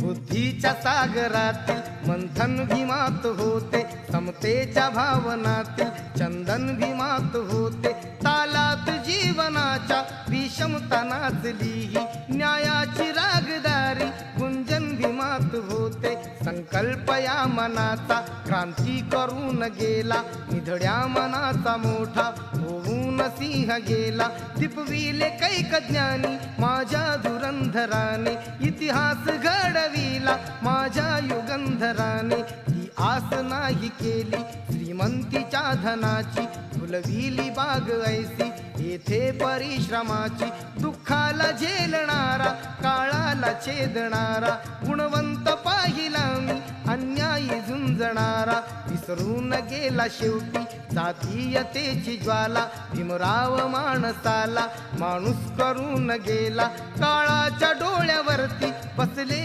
बुद्धीच्या सागरातील मंथन भीमात होते, समतेच्या भावनातील चंदन भीमात होते, तालात जीवनाच्या विषमता नाचली, न्यायाची रागदारी गुंजन भीमात होते। संकल्प या मनाचा क्रांती करून गेला, निधड्या मनाचा मोठा होऊन सिंह गेला। दिपविले कैक ज्ञानी माझ्या धुरंधराने, इतिहास घडविला माझ्या युगंधराने। ही आस नाही केली श्रीमंतीच्या धनाची, फुलविली बाग ऐसी येथे परिश्रमाची। दुःखाला झेलणारा काळाला छेदणारा, गुणवंत पाहिला मी अन्यायी झुंजणारा। विसरून गेला शेवटी जातीयतेची ज्वाला, भीमराव माणसाला माणूस करून गेला। काळाच्या डोळ्यावरती बसले